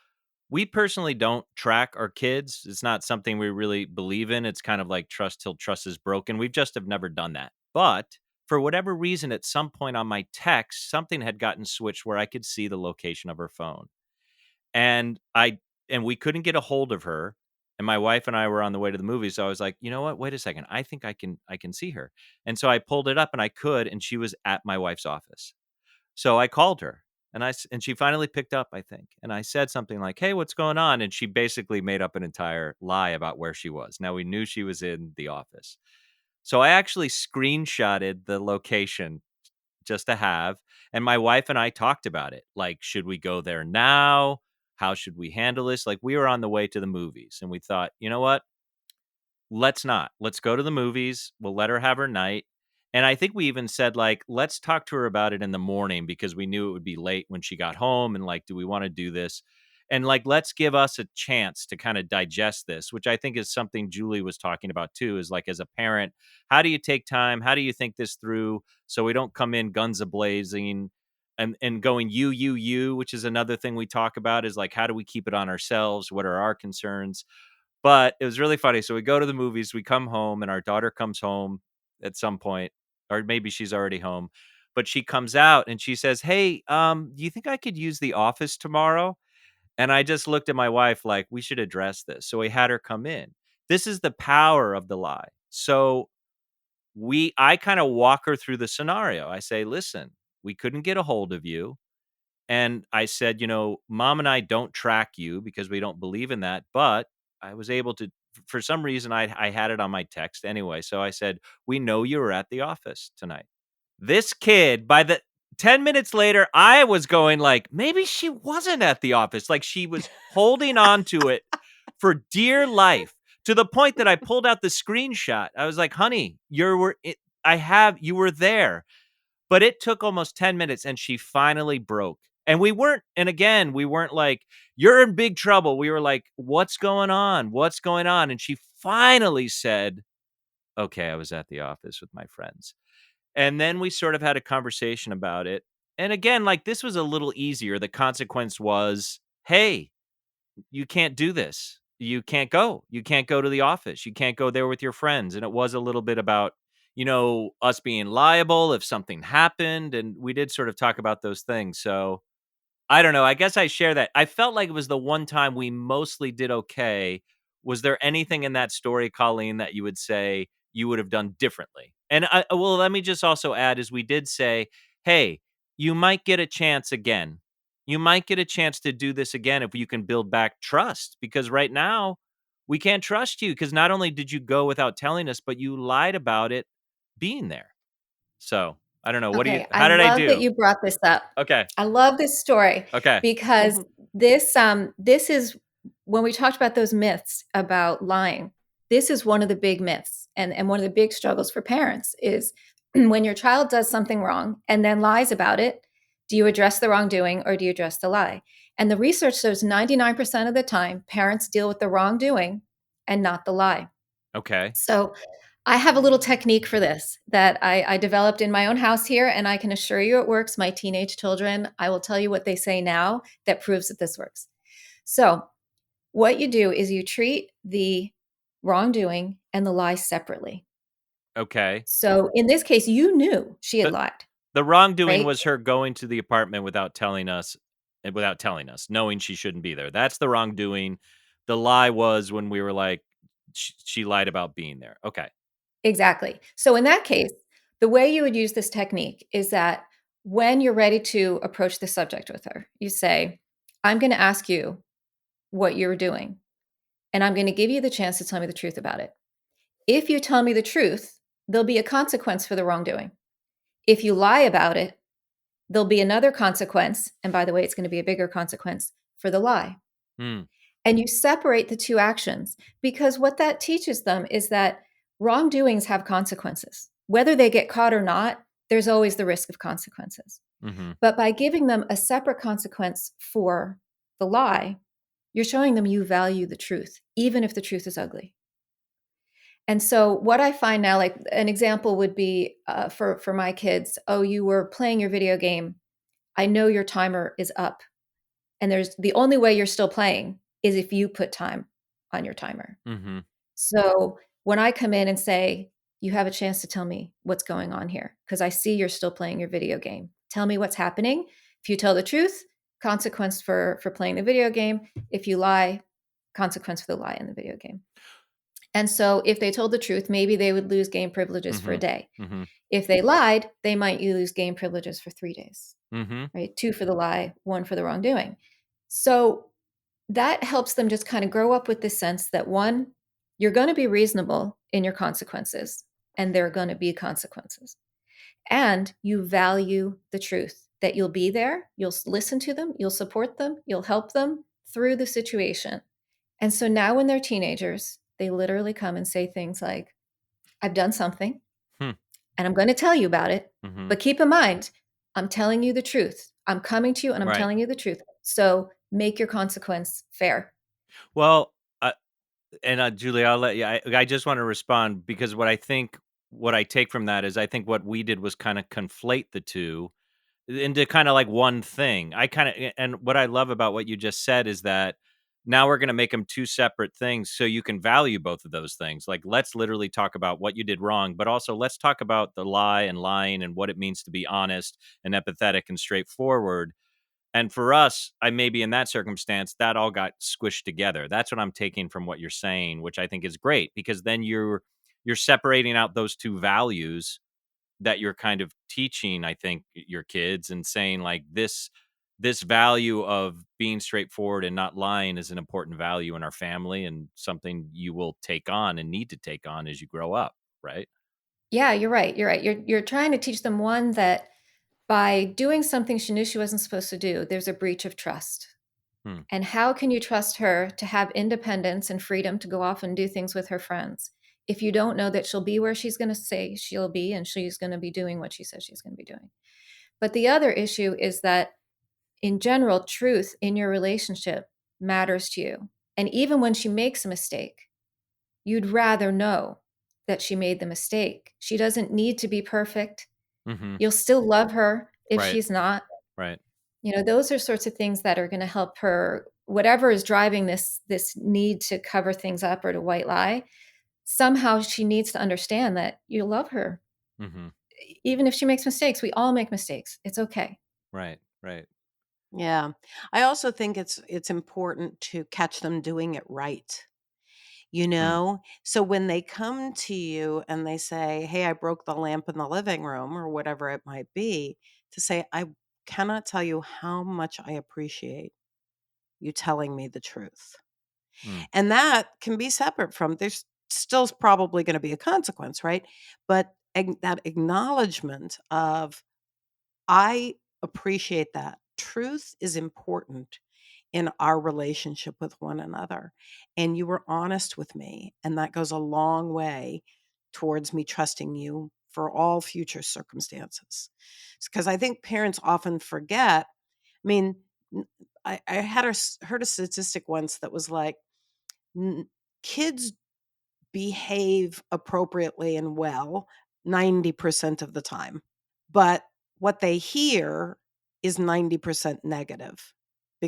Speaker 2: we personally don't track our kids. It's not something we really believe in. It's kind of like trust till trust is broken. We've just have never done that. But for whatever reason, at some point on my text, something had gotten switched where I could see the location of her phone. And we couldn't get a hold of her. And my wife and I were on the way to the movies. So I was like, you know what? Wait a second. I think I can see her. And so I pulled it up, and I could, and she was at my wife's office. So I called her, and she finally picked up, I think. And I said something like, "Hey, what's going on?" And she basically made up an entire lie about where she was. Now, we knew she was in the office. So I actually screenshotted the location just to have, and my wife and I talked about it. Like, should we go there now? How should we handle this? Like, we were on the way to the movies, and we thought, you know what? Let's not. Let's go to the movies. We'll let her have her night. And I think we even said, like, let's talk to her about it in the morning, because we knew it would be late when she got home. And, like, do we want to do this? And, like, let's give us a chance to kind of digest this, which I think is something Julie was talking about too, is like, as a parent, how do you take time? How do you think this through so we don't come in guns a blazing and going you, which is another thing we talk about, is like, how do we keep it on ourselves? What are our concerns? But it was really funny. So we go to the movies, we come home, and our daughter comes home at some point, or maybe she's already home. But she comes out and she says, "Hey, do you think I could use the office tomorrow?" And I just looked at my wife like, we should address this. So we had her come in. This is the power of the lie. So I kind of walk her through the scenario. I say, "Listen, we couldn't get a hold of you." And I said, "Mom and I don't track you because we don't believe in that." But I was able to, for some reason, I had it on my text anyway. So I said, "We know you were at the office tonight." This kid, by the 10 minutes later, I was going like, maybe she wasn't at the office. Like, she was holding on to it for dear life, to the point that I pulled out the screenshot. I was like, "Honey, you were there." But it took almost 10 minutes, and she finally broke. And we weren't like, "You're in big trouble." We were like, "What's going on? What's going on?" And she finally said, "Okay, I was at the office with my friends." And then we sort of had a conversation about it. And again, like, this was a little easier. The consequence was, "Hey, you can't do this. You can't go. You can't go to the office. You can't go there with your friends." And it was a little bit about, us being liable if something happened. And we did sort of talk about those things. So I don't know. I guess I share that. I felt like it was the one time we mostly did okay. Was there anything in that story, Colleen, that you would say you would have done differently? And well, let me just also add, is we did say, "Hey, you might get a chance again. You might get a chance to do this again if you can build back trust, because right now we can't trust you, because not only did you go without telling us, but you lied about it being there." So I don't know.
Speaker 3: Okay, I
Speaker 2: How did I
Speaker 3: love that
Speaker 2: do?
Speaker 3: you brought this up.
Speaker 2: Okay.
Speaker 3: I love this story
Speaker 2: Okay.
Speaker 3: because this is when we talked about those myths about lying. This is one of the big myths, and one of the big struggles for parents is when your child does something wrong and then lies about it. Do you address the wrongdoing, or do you address the lie? And the research shows 99% of the time parents deal with the wrongdoing and not the lie.
Speaker 2: Okay.
Speaker 3: So I have a little technique for this that I developed in my own house here, and I can assure you it works. My teenage children, I will tell you what they say now that proves that this works. So, what you do is you treat the wrongdoing and the lie separately.
Speaker 2: Okay.
Speaker 3: So, in this case, you knew she had
Speaker 2: The
Speaker 3: lied,
Speaker 2: the wrongdoing
Speaker 3: right?
Speaker 2: was her going to the apartment without telling us, knowing she shouldn't be there. That's the wrongdoing. The lie was when we were like, she lied about being there. Okay.
Speaker 3: Exactly. So in that case, the way you would use this technique is that when you're ready to approach the subject with her, you say, I'm going to ask you what you're doing, and I'm going to give you the chance to tell me the truth about it. If you tell me the truth, there'll be a consequence for the wrongdoing. If you lie about it, there'll be another consequence. And by the way, it's going to be a bigger consequence for the lie.
Speaker 2: Mm,
Speaker 3: And you separate the two actions because what that teaches them is that wrongdoings have consequences. Whether they get caught or not, there's always the risk of consequences.
Speaker 2: mhm,
Speaker 3: But by giving them a separate consequence for the lie, you're showing them you value the truth, even if the truth is ugly. And so, what I find now, like an example would be for my kids. Oh, you were playing your video game. I know your timer is up, and there's the only way you're still playing is if you put time on your timer.
Speaker 2: mhm,
Speaker 3: So when I come in and say, you have a chance to tell me what's going on here because I see you're still playing your video game. Tell me what's happening. If you tell the truth, consequence for playing the video game. If you lie, consequence for the lie in the video game. And so if they told the truth, maybe they would lose game privileges for a
Speaker 2: mhm,
Speaker 3: day.
Speaker 2: mhm,
Speaker 3: If they lied, they might lose game privileges for 3 days,
Speaker 2: mhm,
Speaker 3: right? 2 for the lie, 1 for the wrongdoing. So that helps them just kind of grow up with this sense that one, you're going to be reasonable in your consequences, and there are going to be consequences. And you value the truth, that you'll be there, you'll listen to them, you'll support them, you'll help them through the situation. And so now when they're teenagers, they literally come and say things like, I've done something
Speaker 2: hmm,
Speaker 3: and I'm going to tell you about it.
Speaker 2: mhm.
Speaker 3: But keep in mind, I'm telling you the truth. I'm coming to you and I'm
Speaker 2: Right.
Speaker 3: telling you the truth. So make your consequence fair.
Speaker 2: Well, and, Julie, I'll let you I just wanna respond because what I take from that is I think what we did was kinda conflate the 2 into kinda like one thing. I kinda and what I love about what you just said is that now we're gonna make them 2 separate things so you can value both of those things. Like, let's literally talk about what you did wrong, but also let's talk about the lie and lying and what it means to be honest and empathetic and straightforward. And for us, I maybe in that circumstance, that all got squished together. That's what I'm taking from what you're saying, which I think is great because then you're separating out those 2 values that you're kind of teaching, I think, your kids and saying like this value of being straightforward and not lying is an important value in our family and something you will take on and need to take on as you grow up, right?
Speaker 3: Yeah, you're right. You're right. You're trying to teach them one that by doing something she knew she wasn't supposed to do, there's a breach of trust.
Speaker 2: Hmm.
Speaker 3: And how can you trust her to have independence and freedom to go off and do things with her friends if you don't know that she'll be where she's going to say she'll be and she's going to be doing what she says she's going to be doing? But the other issue is that in general, truth in your relationship matters to you. And even when she makes a mistake, you'd rather know that she made the mistake. She doesn't need to be perfect.
Speaker 2: Mhm.
Speaker 3: You'll still love her if
Speaker 2: Right.
Speaker 3: she's not.
Speaker 2: Right.
Speaker 3: Those are sorts of things that are going to help her whatever is driving this need to cover things up or to white lie. Somehow she needs to understand that you love her.
Speaker 2: Mhm.
Speaker 3: Even if she makes mistakes, we all make mistakes. It's okay.
Speaker 2: Right. Right.
Speaker 1: Yeah. I also think it's important to catch them doing it right.
Speaker 2: Mm.
Speaker 1: So when they come to you and they say, "Hey, I broke the lamp in the living room," or whatever it might be, to say, "I cannot tell you how much I appreciate you telling me the truth."
Speaker 2: Mm.
Speaker 1: And that can be separate from there's still probably going to be a consequence, right? But that acknowledgement of I appreciate that. Truth is important in our relationship with one another. And you were honest with me. And that goes a long way towards me trusting you for all future circumstances. Because I think parents often forget. I mean, n- I heard a statistic once that was like, n- kids behave appropriately and well 90% of the time. But what they hear is 90% negative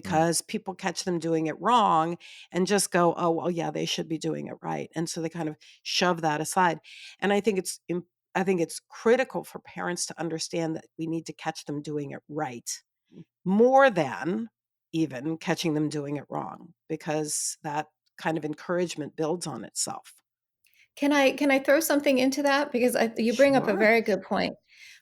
Speaker 2: Mm.
Speaker 1: because people catch them doing it wrong and just go, "Oh, well, yeah, they should be doing it right." And so they kind of shove that aside. And I think it's critical for parents to understand that we need to catch them doing it right more than even catching them doing it wrong because that kind of encouragement builds on itself.
Speaker 3: Can I throw something into that? Because you bring up a
Speaker 1: Sure.
Speaker 3: very good point.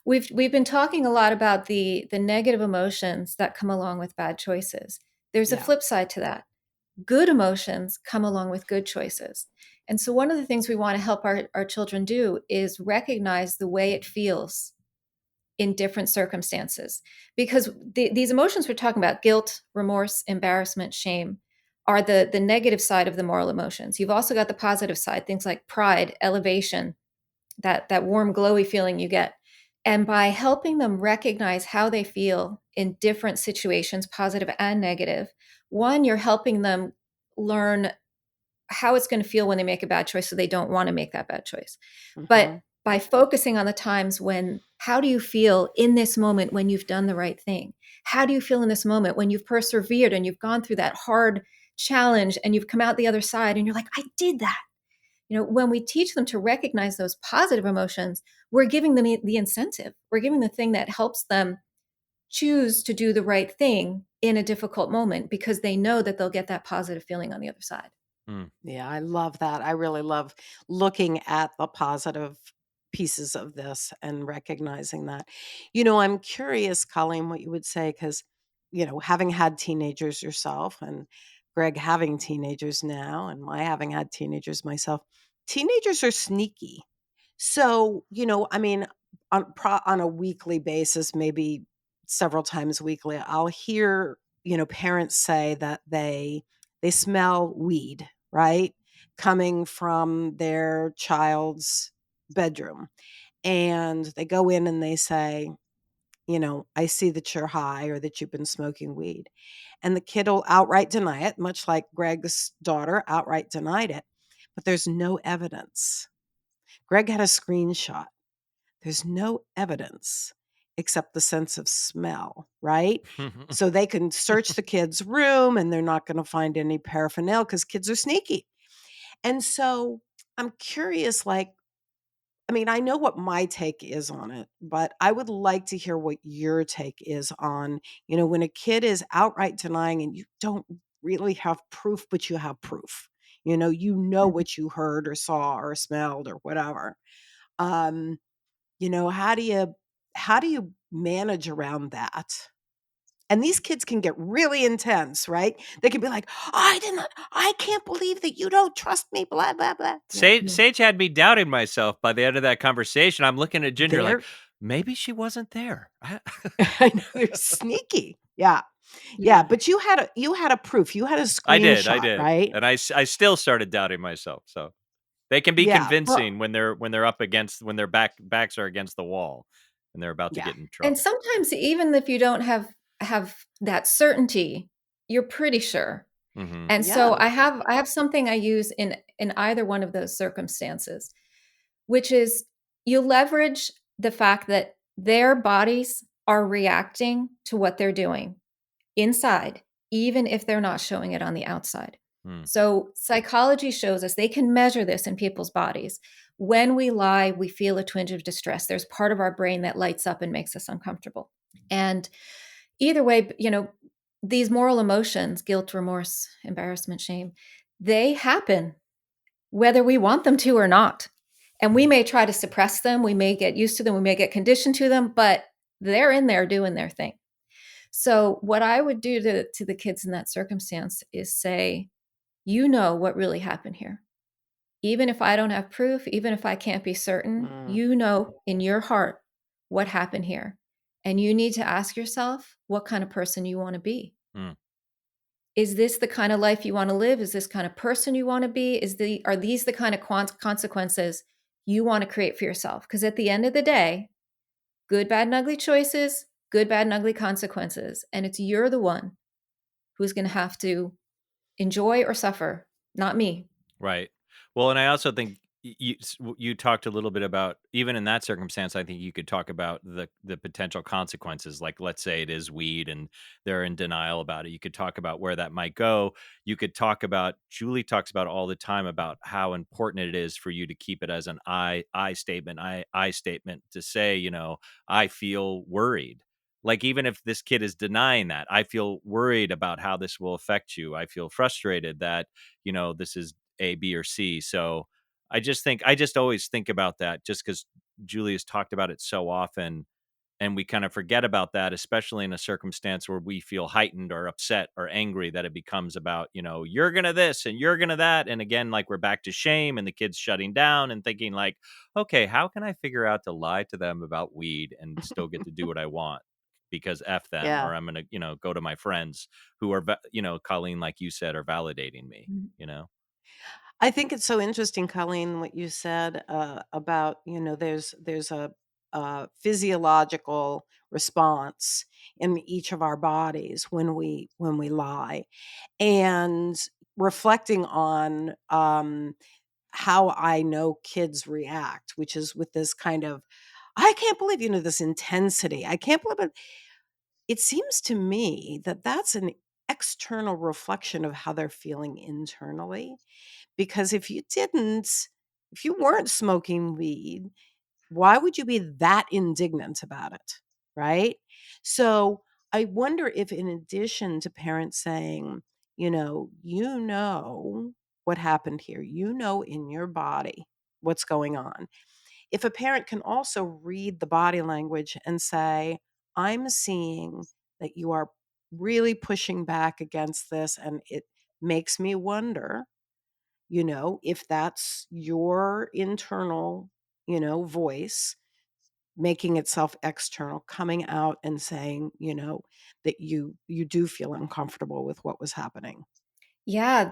Speaker 3: We've been talking a lot about the negative emotions that come along with bad choices. There's a
Speaker 1: Yeah.
Speaker 3: flip side to that. Good emotions come along with good choices. And so one of the things we want to help our children do is recognize the way it feels in different circumstances. Because these emotions we're talking about, guilt, remorse, embarrassment, shame, are the negative side of the moral emotions. You've also got the positive side, things like pride, elevation, that warm, glowy feeling you get. And by helping them recognize how they feel in different situations, positive and negative, one, you're helping them learn how it's going to feel when they make a bad choice so they don't want to make that bad choice. But
Speaker 1: Mhm.
Speaker 3: by focusing on the times when, how do you feel in this moment when you've done the right thing? How do you feel in this moment when you've persevered and you've gone through that hard challenge and you've come out the other side and you're like, I did that. When we teach them to recognize those positive emotions, we're giving them the incentive. We're giving the thing that helps them choose to do the right thing in a difficult moment because they know that they'll get that positive feeling on the other side.
Speaker 2: Mm.
Speaker 1: Yeah, I love that. I really love looking at the positive pieces of this and recognizing that. I'm curious, Colleen, what you would say, because, having had teenagers yourself and Greg having teenagers now, and my having had teenagers myself, teenagers are sneaky. So, I mean, on a weekly basis, maybe several times weekly, I'll hear, parents say that they smell weed, right? Coming from their child's bedroom. And they go in and they say, I see that you're high or that you've been smoking weed. And the kid will outright deny it, much like Greg's daughter outright denied it. But there's no evidence. Greg had a screenshot. There's no evidence except the sense of smell, right? So they can search the kid's room and they're not going to find any paraphernalia because kids are sneaky. And so I'm curious, like, I mean, I know what my take is on it, but I would like to hear what your take is on, when a kid is outright denying and you don't really have proof, but you have proof.
Speaker 3: Mhm.
Speaker 1: What you heard or saw or smelled or whatever. Um, how do you manage around that? And these kids can get really intense, right? They can be like, I can't believe that you don't trust me, blah, blah, blah.
Speaker 3: Yeah.
Speaker 2: Sage had me doubting myself by the end of that conversation. I'm looking at Ginger like,
Speaker 1: They're
Speaker 2: maybe she wasn't there.
Speaker 1: I know they're sneaky. Yeah. Yeah,
Speaker 3: Yeah.
Speaker 1: but you had a proof. You had a
Speaker 2: I
Speaker 1: screenshot,
Speaker 2: did,
Speaker 1: right?
Speaker 2: and I still started doubting myself. So they can be
Speaker 1: Yeah. Well,
Speaker 2: convincing when they're up against when their backs are against the wall and they're about to
Speaker 1: yeah.
Speaker 2: get in
Speaker 3: And
Speaker 2: trouble.
Speaker 3: sometimes even if you don't have that certainty, you're pretty sure.
Speaker 2: Hmm.
Speaker 3: And so
Speaker 1: Yeah.
Speaker 3: I have something I use in either one of those circumstances, which is you leverage the fact that their bodies are reacting to what they're doing inside, even if they're not showing it on the outside.
Speaker 2: Mm.
Speaker 3: So, psychology shows us they can measure this in people's bodies. When we lie, we feel a twinge of distress. There's part of our brain that lights up and makes us uncomfortable. And either way, these moral emotions, guilt, remorse, embarrassment, shame, they happen whether we want them to or not. And we may try to suppress them, we may get used to them, we may get conditioned to them, but they're in there doing their thing. So, what I would do to the kids in that circumstance is say, you know what really happened here. Even if I don't have proof, even if I can't be certain,
Speaker 1: Mm,
Speaker 3: you know in your heart what happened here. And you need to ask yourself what kind of person you want to be.
Speaker 2: Mm.
Speaker 3: Is this the kind of life you want to live? Is this kind of person you want to be? Are these the kind of consequences you want to create for yourself? Because at the end of the day, good, bad, and ugly choices, good, bad, and ugly consequences. And it's you're the one who's going to have to enjoy or suffer, not me.
Speaker 2: Right. Well, and I also think you talked a little bit about even in that circumstance. I think you could talk about the potential consequences. Like, let's say it is weed, and they're in denial about it. You could talk about where that might go. You could talk about Julie talks about all the time about how important it is for you to keep it as an I statement, I statement to say, I feel worried. like, even if this kid is denying that, I feel worried about how this will affect you. I feel frustrated that, this is A, B, or C. So I just always think about that just because Julia's talked about it so often, and we kind of forget about that, especially in a circumstance where we feel heightened or upset or angry, that it becomes about, you're going to this and you're going to that. And again, like, we're back to shame and the kid's shutting down and thinking like, okay, how can I figure out to lie to them about weed and still get to do what I want? Because F them,
Speaker 1: Yeah.
Speaker 2: or I'm going to, go to my friends who are, Colleen, like you said, are validating me,
Speaker 3: Mhm.
Speaker 2: you know?
Speaker 1: I think it's so interesting, Colleen, what you said about there's a physiological response in each of our bodies when we lie, and reflecting on how I know kids react, which is with this kind of I can't believe this intensity. I can't believe it. It seems to me that that's an external reflection of how they're feeling internally because if you weren't smoking weed, why would you be that indignant about it? Right? So I wonder if, in addition to parents saying, what happened here, in your body what's going on. If a parent can also read the body language and say, I'm seeing that you are really pushing back against this, and it makes me wonder if that's your internal, voice making itself external, coming out and saying, that you do feel uncomfortable with what was happening.
Speaker 3: Yeah,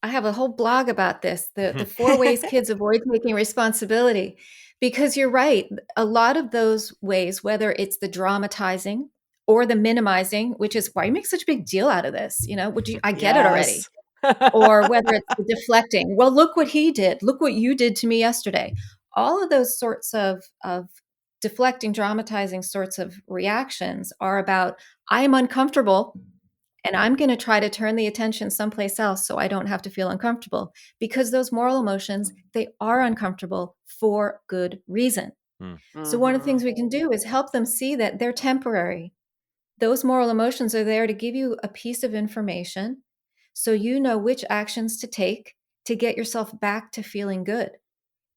Speaker 3: I have a whole blog about this, the 4 ways kids avoid taking responsibility. Because you're right, a lot of those ways, whether it's the dramatizing or the minimizing, which is why you make such a big deal out of this, would you I get it already.
Speaker 1: Yes.
Speaker 3: Or whether it's the deflecting, "Well, look what he did. Look what you did to me yesterday." All of those sorts of deflecting, dramatizing sorts of reactions are about, "I am uncomfortable, and I'm gonna try to turn the attention someplace else so I don't have to feel uncomfortable." Because those moral emotions, they are uncomfortable for good reason.
Speaker 2: Mm,
Speaker 3: So one of the
Speaker 1: Mhm.
Speaker 3: things we can do is help them see that they're temporary. Those moral emotions are there to give you a piece of information so you know which actions to take to get yourself back to feeling good.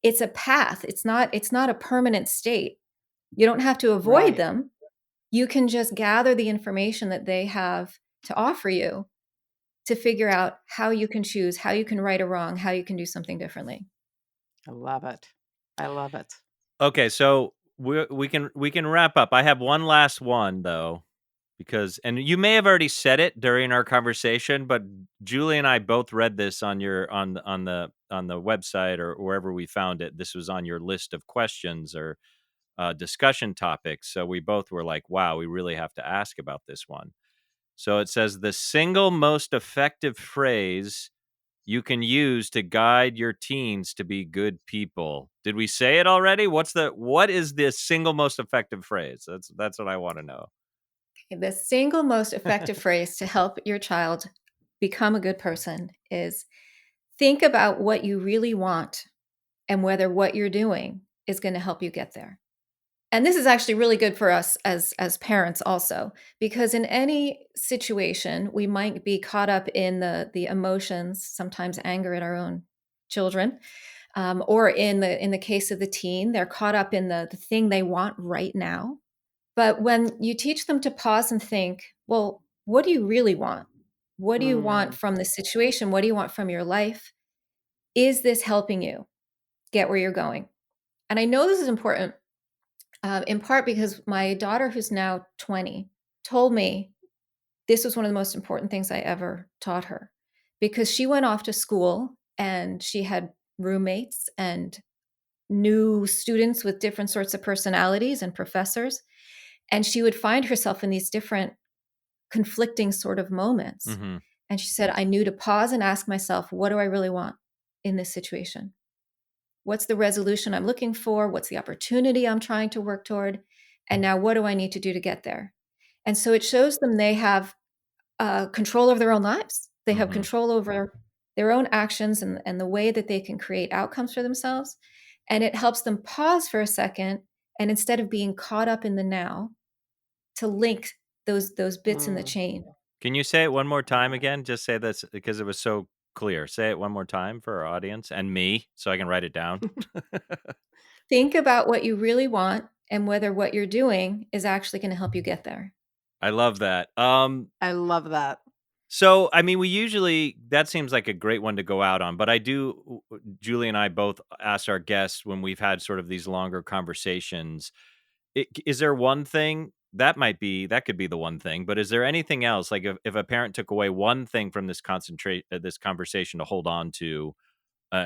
Speaker 3: It's a path. It's not a permanent state. You don't have to avoid
Speaker 1: Right.
Speaker 3: them. You can just gather the information that they have to offer you to figure out how you can choose, how you can right or wrong, how you can do something differently.
Speaker 1: I love it. I love it.
Speaker 2: Okay, so we can wrap up. I have one last one though, because, and you may have already said it during our conversation, but Julie and I both read this on your on the website or wherever we found it. This was on your list of questions or discussion topics. So we both were like, "Wow, we really have to ask about this one." So it says the single most effective phrase you can use to guide your teens to be good people. Did we say it already? What is the single most effective phrase? That's what I want to know.
Speaker 3: The single most effective phrase to help your child become a good person is think about what you really want and whether what you're doing is going to help you get there. And this is actually really good for us as parents also, because in any situation we might be caught up in the emotions, sometimes anger at our own children, or in the case of the teen, they're caught up in the thing they want right now. But when you teach them to pause and think, well, what do you really want? What do you want
Speaker 1: Mm.
Speaker 3: from the situation? What do you want from your life? Is this helping you get where you're going? And I know this is important, in part because my daughter, who's now 20, told me this was one of the most important things I ever taught her, because she went off to school and she had roommates and new students with different sorts of personalities and professors. And she would find herself in these different conflicting sort of moments.
Speaker 2: Hmm.
Speaker 3: And she said, I knew to pause and ask myself, what do I really want in this situation? What's the resolution I'm looking for? What's the opportunity I'm trying to work toward? And now what do I need to do to get there? And so it shows them they have control over their own lives. They have
Speaker 2: Hmm.
Speaker 3: control over their own actions and the way that they can create outcomes for themselves. And it helps them pause for a second. And instead of being caught up in the now, to link those bits in the
Speaker 1: Mm.
Speaker 3: chain.
Speaker 2: Can you say it one more time again? Just say this because it was so clear. Say it one more time for our audience and me so I can write it down.
Speaker 3: Think about what you really want and whether what you're doing is actually going to help you get there.
Speaker 2: I love that.
Speaker 1: I love that.
Speaker 2: So, I mean, we usually that seems like a great one to go out on, but I do Julie and I both ask our guests when we've had sort of these longer conversations, is there one thing that could be the one thing, but is there anything else like if a parent took away one thing from this conversation to hold on to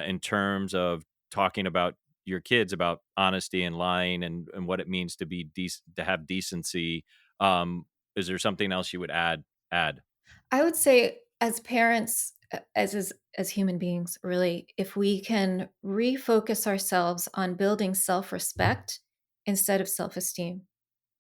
Speaker 2: in terms of talking about your kids about honesty and lying and what it means to be to have decency, um is there something else you would add?
Speaker 3: I would say as parents, as human beings, really, if we can refocus ourselves on building self-respect instead of self-esteem.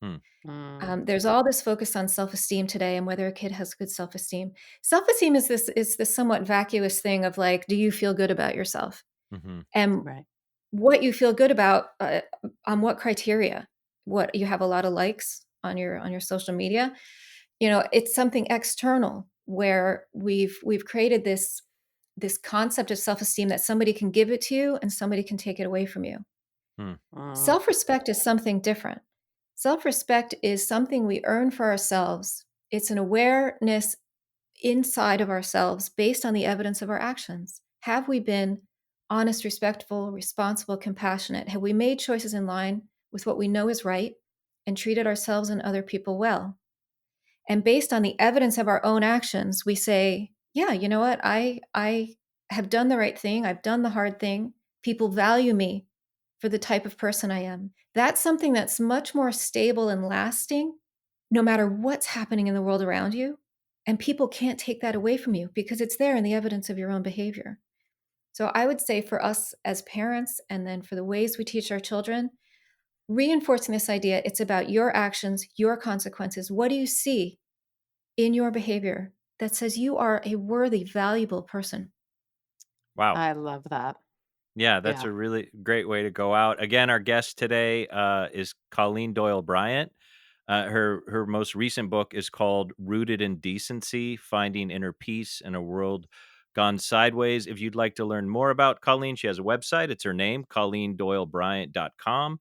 Speaker 2: Hmm.
Speaker 1: Mm.
Speaker 3: There's all this focus on self-esteem today and whether a kid has good self-esteem. Self-esteem is this somewhat vacuous thing of like, do you feel good about yourself?
Speaker 2: Hmm.
Speaker 3: And
Speaker 1: Right.
Speaker 3: what you feel good about, on what criteria? What you have a lot of likes on your social media? It's something external where we've created this concept of self-esteem that somebody can give it to you and somebody can take it away from you.
Speaker 2: Hmm.
Speaker 1: Mm.
Speaker 3: Self-respect is something different. Self-respect is something we earn for ourselves. It's an awareness inside of ourselves based on the evidence of our actions. Have we been honest, respectful, responsible, compassionate? Have we made choices in line with what we know is right and treated ourselves and other people well? And based on the evidence of our own actions, we say, yeah, you know what? I have done the right thing. I've done the hard thing. People value me for the type of person I am. That's something that's much more stable and lasting no matter what's happening in the world around you. And people can't take that away from you because it's there in the evidence of your own behavior. So I would say for us as parents, and then for the ways we teach our children, reinforcing this idea, it's about your actions, your consequences. What do you see in your behavior that says you are a worthy, valuable person?
Speaker 2: Wow.
Speaker 1: I love that.
Speaker 2: Yeah, that's
Speaker 1: Yeah.
Speaker 2: a really great way to go out. Again, our guest today is Colleen Doyle Bryant. Her most recent book is called "Rooted in Decency: Finding Inner Peace in a World Gone Sideways." If you'd like to learn more about Colleen, she has a website. It's her name, ColleenDoyleBryant.com.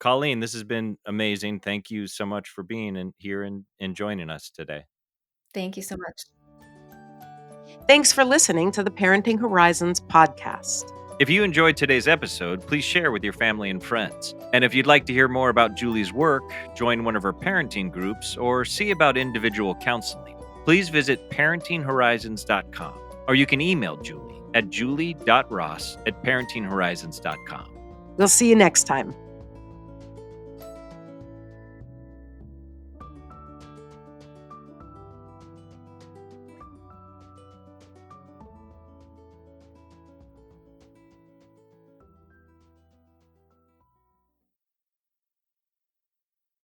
Speaker 2: Colleen, this has been amazing. Thank you so much for being here and joining us today.
Speaker 3: Thank you so much.
Speaker 1: Thanks for listening to the Parenting Horizons podcast.
Speaker 2: If you enjoyed today's episode, please share with your family and friends. And if you'd like to hear more about Julie's work, join one of her parenting groups, or see about individual counseling, please visit parentinghorizons.com. Or you can email Julie at julie.ross@parentinghorizons.com.
Speaker 1: We'll see you next time.